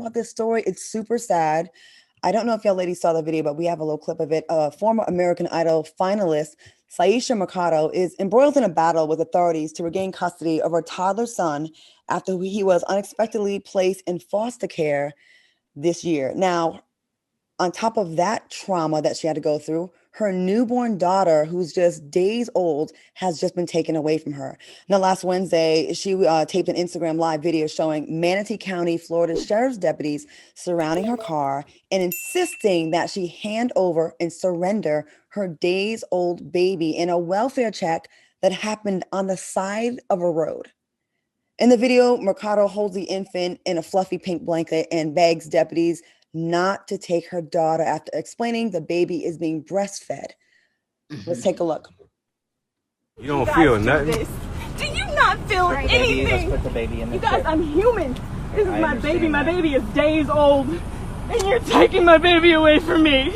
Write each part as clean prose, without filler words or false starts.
about this story. It's super sad. I don't know if y'all ladies saw the video, but we have a little clip of it. Former American Idol finalist Syesha Mercado is embroiled in a battle with authorities to regain custody of her toddler son after he was unexpectedly placed in foster care this year. Now, on top of that trauma that she had to go through, her newborn daughter, who's just days old, has just been taken away from her. Now, last Wednesday, she taped an Instagram live video showing Manatee County, Florida sheriff's deputies surrounding her car and insisting that she hand over and surrender her days old baby in a welfare check that happened on the side of a road. In the video, Mercado holds the infant in a fluffy pink blanket and begs deputies not to take her daughter after explaining the baby is being breastfed. Let's take a look. You don't feel nothing? Do you not feel anything? Let's put the baby in the You guys, I'm human. This is my baby. My that. baby is days old. And you're taking my baby away from me.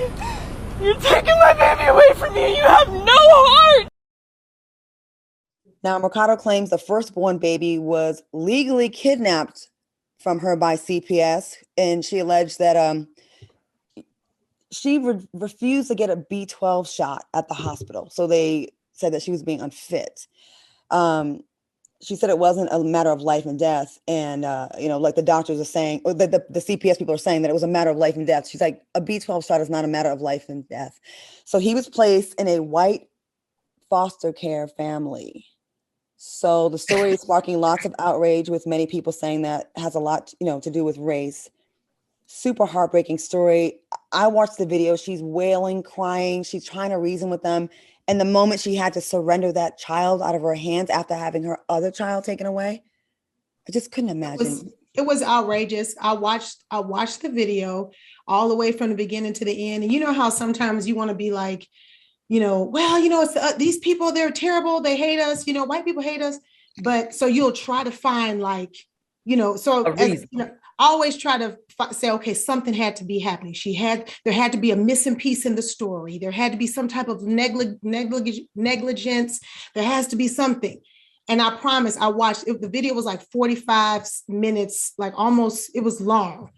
You're taking my baby away from me. You have no heart. Now, Mercado claims the firstborn baby was legally kidnapped from her by CPS, and she alleged that she refused to get a B12 shot at the hospital. So they said that she was being unfit. She said it wasn't a matter of life and death. And, like the doctors are saying, or the CPS people are saying that it was a matter of life and death. She's like, a B12 shot is not a matter of life and death. So he was placed in a white foster care family. So the story is sparking lots of outrage, with many people saying that has a lot, to do with race. Super heartbreaking story. I watched the video. She's wailing, crying. She's trying to reason with them. And the moment she had to surrender that child out of her hands after having her other child taken away, I just couldn't imagine. It was outrageous. I watched the video all the way from the beginning to the end. And you know how sometimes you want to be like, it's these people, they're terrible. They hate us. White people hate us. But so you'll try to find I always try to say, okay, something had to be happening. There had to be a missing piece in the story. There had to be some type of negligence. There has to be something. And I promise I watched it. The video was like 45 minutes, like almost, it was long.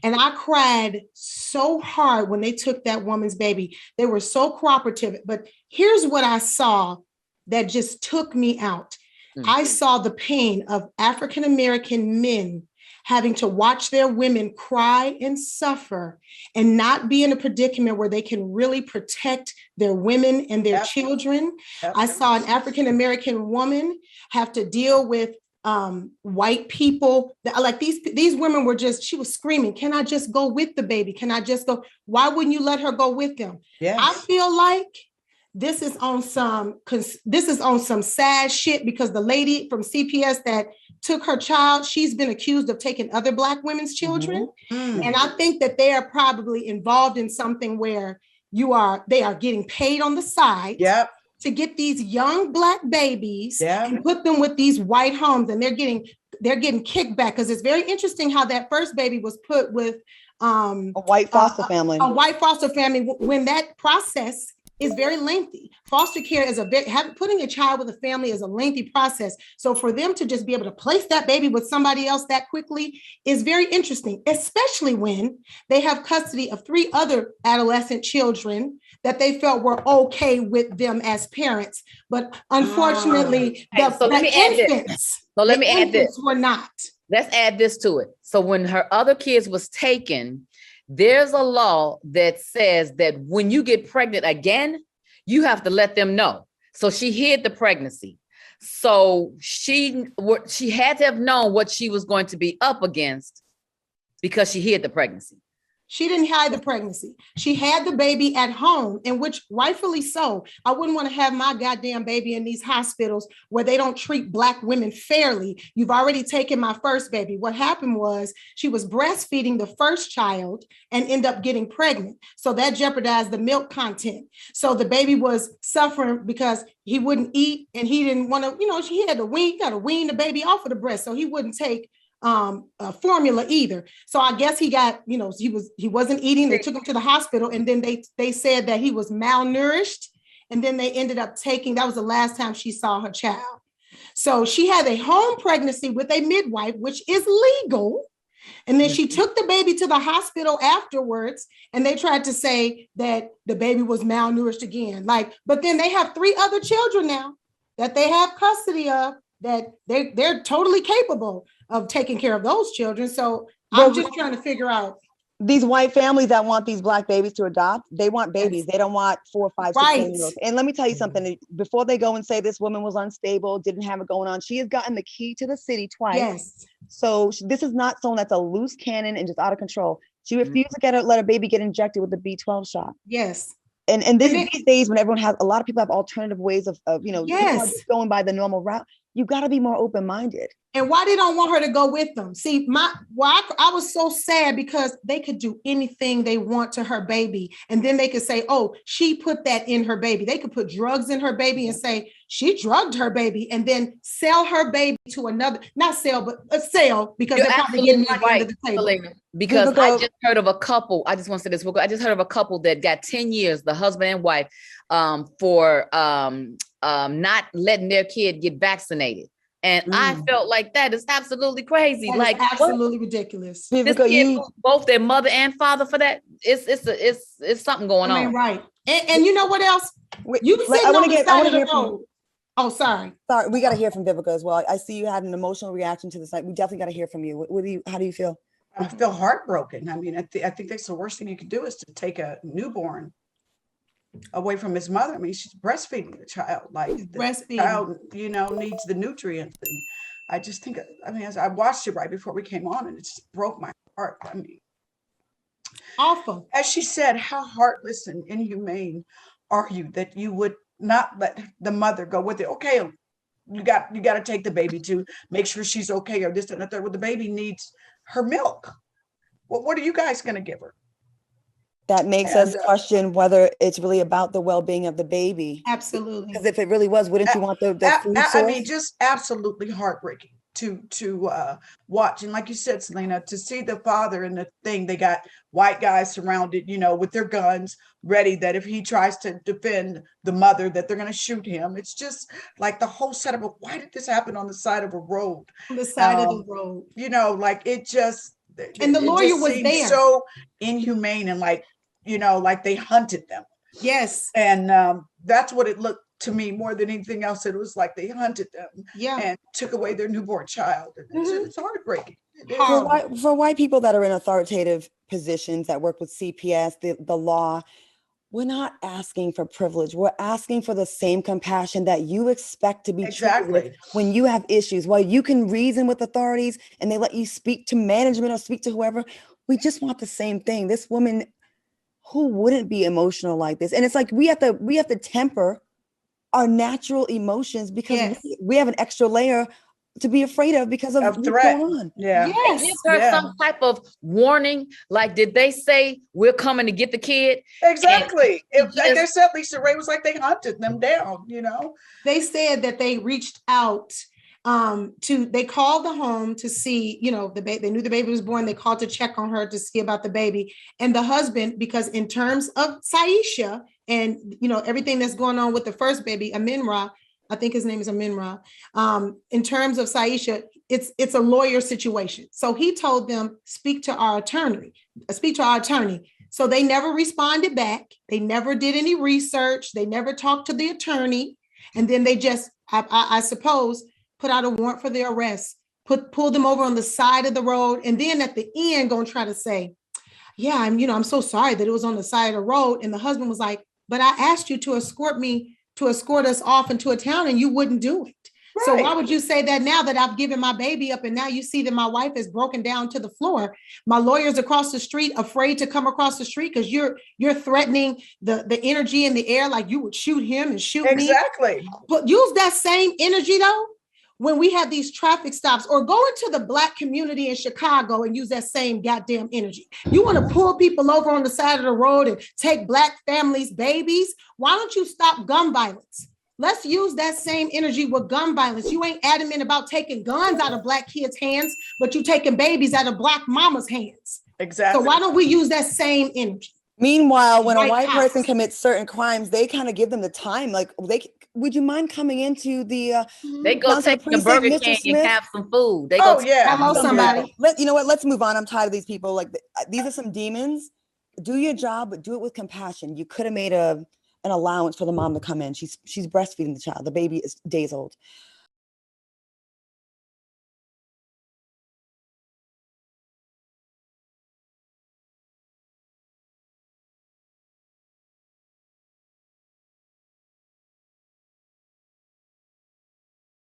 And I cried so hard when they took that woman's baby. They were so cooperative. But here's what I saw that just took me out. I saw the pain of African-American men having to watch their women cry and suffer and not be in a predicament where they can really protect their women and their children. I saw an African-American woman have to deal with white people that, like these women were she was screaming, can I just go with the baby? Can I just go? Why wouldn't you let her go with them? Yes. I feel like this is on some sad shit, because the lady from CPS that took her child, she's been accused of taking other Black women's children. Mm-hmm. And I think that they are probably involved in something where they are getting paid on the side. Yep. To get these young Black babies and put them with these white homes, and they're getting kickback, because it's very interesting how that first baby was put with a white foster family. A white foster family, when that process is very lengthy. Foster care is putting a child with a family is a lengthy process. So for them to just be able to place that baby with somebody else that quickly is very interesting, especially when they have custody of 3 other adolescent children that they felt were okay with them as parents. But unfortunately, the infants were not. Let's add this to it. So when her other kids was taken, there's a law that says that when you get pregnant again, you have to let them know. So she hid the pregnancy. So she had to have known what she was going to be up against, because she hid the pregnancy. She didn't hide the pregnancy. She had the baby at home, and which rightfully so. I wouldn't want to have my goddamn baby in these hospitals where they don't treat Black women fairly. You've already taken my first baby. What happened was she was breastfeeding the first child and ended up getting pregnant. So that jeopardized the milk content. So the baby was suffering because he wouldn't eat, and he didn't want to, he had to wean the baby off of the breast. So he wouldn't take formula either. So I guess he got, he wasn't eating. They took him to the hospital, and then they said that he was malnourished. And then they ended up that was the last time she saw her child. So she had a home pregnancy with a midwife, which is legal. And then she took the baby to the hospital afterwards, and they tried to say that the baby was malnourished again. Like, but then they have 3 other children now that they have custody of, that they're totally capable of taking care of those children. So I'm just trying to figure out. These white families that want these black babies to adopt, they want babies. Yes. They don't want 4, 5, 6 years. And let me tell you something, before they go and say this woman was unstable, didn't have it going on, she has gotten the key to the city twice. Yes. So this is not someone that's a loose cannon and just out of control. She refused to let her baby get injected with the B12 shot. Yes. And these days, when everyone has, a lot of people have alternative ways of yes, going by the normal route. You got to be more open-minded. And why they don't want her to go with them? See, I was so sad because they could do anything they want to her baby. And then they could say, oh, she put that in her baby. They could put drugs in her baby and say, she drugged her baby, and then sell her baby to another, not sell, but sell, because they're probably getting money right, under the table. Selena, because I just heard of a couple, I just want to say this, I just heard of a couple that got 10 years, the husband and wife, for not letting their kid get vaccinated. And I felt like that is absolutely crazy. That like absolutely ridiculous. This kid, both their mother and father for that. It's something going on. Right. And you know what else? You sitting on the side of the road. Oh, sorry. Sorry, we got to hear from Vivica as well. I see you had an emotional reaction to this. We definitely got to hear from you. How do you feel? I feel heartbroken. I mean, I think that's the worst thing you can do is to take a newborn away from his mother. I mean, she's breastfeeding the child. Like the child, needs the nutrients. And I just think, as I watched it right before we came on, and it just broke my heart. I mean, awful. As she said, how heartless and inhumane are you that you would not let the mother go with it? Okay, you got to take the baby to make sure she's okay, or this and that. Well, the baby needs her milk. What are you guys going to give her? That makes us question whether it's really about the well-being of the baby. Absolutely. Because if it really was, wouldn't you want the food source? I mean, just absolutely heartbreaking to watch. And like you said, Selena, to see the father in the thing, they got white guys surrounded, with their guns ready, that if he tries to defend the mother, that they're going to shoot him. It's just like the whole setup of, why did this happen on the side of a road? On the side of the road. Like it just, and the lawyer was there. So inhumane, and like they hunted them. Yes. And that's what it looked to me more than anything else. It was like they hunted them, and took away their newborn child. And it's heartbreaking. For white people that are in authoritative positions that work with CPS, the law, we're not asking for privilege. We're asking for the same compassion that you expect to be treated with when you have issues. While you can reason with authorities and they let you speak to management or speak to whoever, we just want the same thing. This woman, who wouldn't be emotional like this? And it's like we have to temper our natural emotions, because we have an extra layer to be afraid of because of what's threat. Going on. Yeah. Yes. Is there some type of warning? Like, did they say we're coming to get the kid? Exactly. Like they said, Lisa Ray was like they hunted them down. They said that they reached out they called the home to see, the baby. They knew the baby was born. They called to check on her to see about the baby. And the husband, because in terms of Syesha and, everything that's going on with the first baby, Aminra, I think his name is Aminra. In terms of Syesha, it's a lawyer situation. So he told them, speak to our attorney. So they never responded back. They never did any research. They never talked to the attorney. And then they just, I suppose, put out a warrant for their arrest, pulled them over on the side of the road. And then at the end, going to try to say, yeah, I'm so sorry that it was on the side of the road. And the husband was like, but I asked you to escort us off into a town, and you wouldn't do it. Right. So why would you say that now that I've given my baby up, and now you see that my wife is broken down to the floor? My lawyer's across the street, afraid to come across the street because you're threatening the energy in the air, like you would shoot him and shoot me. Exactly. But use that same energy though when we have these traffic stops, or go into the Black community in Chicago and use that same goddamn energy. You want to pull people over on the side of the road and take Black families' babies? Why don't you stop gun violence? Let's use that same energy with gun violence. You ain't adamant about taking guns out of Black kids' hands, but you taking babies out of Black mama's hands. Exactly. So why don't we use that same energy? Meanwhile, when a White white person house. commits certain crimes, they kind of give them the time. Like, would you mind coming into the They go down to the take you to precinct, Burger Mr. King and Smith? have some food. They go Oh yeah. Hello, somebody. You know what? Let's move on. I'm tired of these people. Like, these are some demons. Do your job, but do it with compassion. You could have made an allowance for the mom to come in. She's breastfeeding the child. The baby is days old.